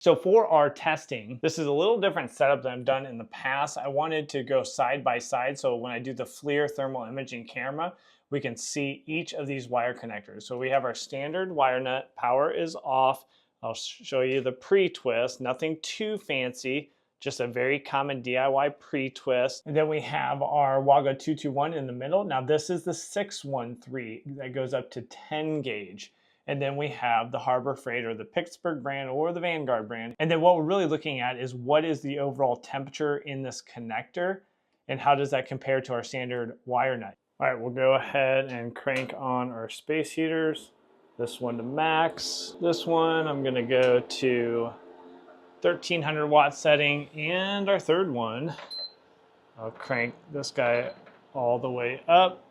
So for our testing, this is a little different setup than I've done in the past. I wanted to go side by side, so when I do the FLIR thermal imaging camera, we can see each of these wire connectors. So we have our standard wire nut, power is off. I'll show you the pre-twist, nothing too fancy, just a very common DIY pre-twist. And then we have our Wago 221 in the middle. Now this is the 613 that goes up to 10 gauge. And then we have the Harbor Freight or the Pittsburgh brand or the Vanguard brand. And then what we're really looking at is what is the overall temperature in this connector and how does that compare to our standard wire nut. All right, we'll go ahead and crank on our space heaters. This one to max. This one I'm gonna go to 1300 watt setting, and our third one, I'll crank this guy all the way up.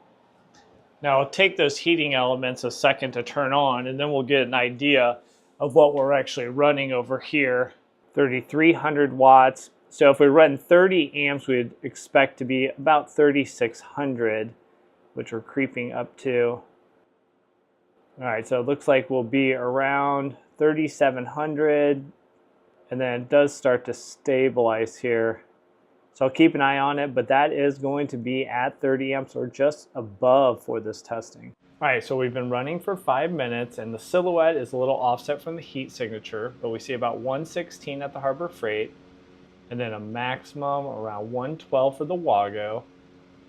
Now I'll take those heating elements a second to turn on, and then we'll get an idea of what we're actually running over here. 3300 watts. So if we run 30 amps, we'd expect to be about 3600, which we're creeping up to. All right, so it looks like we'll be around 3700, and then it does start to stabilize here. So I'll keep an eye on it, but that is going to be at 30 amps or just above for this testing. All right, so we've been running for 5 minutes and the silhouette is a little offset from the heat signature, but we see about 116 at the Harbor Freight, and then a maximum around 112 for the Wago,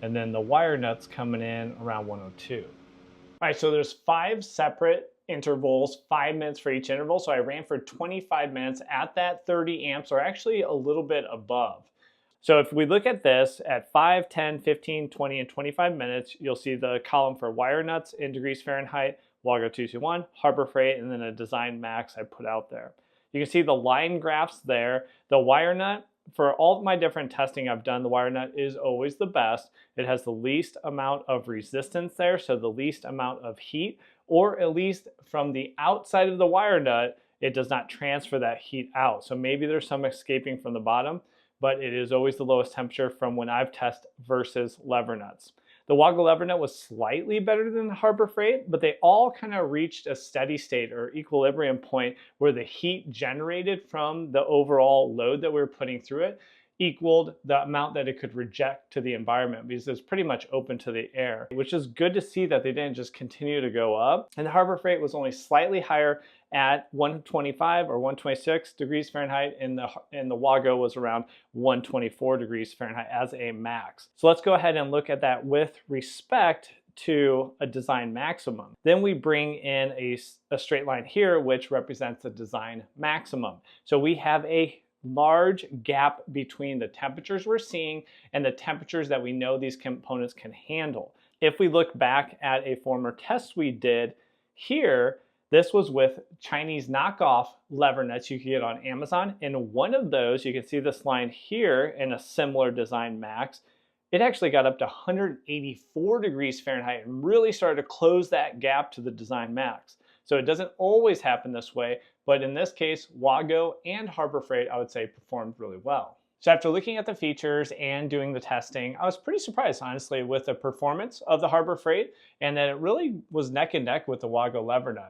and then the wire nuts coming in around 102. All right, so there's 5 separate intervals, 5 minutes for each interval. So I ran for 25 minutes at that 30 amps, or actually a little bit above. So if we look at this at 5, 10, 15, 20, and 25 minutes, you'll see the column for wire nuts in degrees Fahrenheit, Wago 221, Harbor Freight, and then a design max I put out there. You can see the line graphs there. The wire nut, for all of my different testing I've done, the wire nut is always the best. It has the least amount of resistance there, so the least amount of heat, or at least from the outside of the wire nut, it does not transfer that heat out. So maybe there's some escaping from the bottom, but it is always the lowest temperature from when I've tested versus lever nuts. The Wago lever nut was slightly better than the Harbor Freight, but they all kind of reached a steady state or equilibrium point where the heat generated from the overall load that we were putting through it equaled the amount that it could reject to the environment, because it's pretty much open to the air, which is good to see that they didn't just continue to go up. And the Harbor Freight was only slightly higher at 125 or 126 degrees Fahrenheit, and the Wago was around 124 degrees Fahrenheit as a max. So let's go ahead and look at that with respect to a design maximum. Then we bring in a straight line here, which represents the design maximum. So we have a large gap between the temperatures we're seeing and the temperatures that we know these components can handle. If we look back at a former test we did here, this was with Chinese knockoff lever nuts you can get on Amazon. And one of those, you can see this line here in a similar design max, it actually got up to 184 degrees Fahrenheit and really started to close that gap to the design max. So it doesn't always happen this way, but in this case, Wago and Harbor Freight, I would say, performed really well. So after looking at the features and doing the testing, I was pretty surprised, honestly, with the performance of the Harbor Freight, and that it really was neck and neck with the Wago lever nut.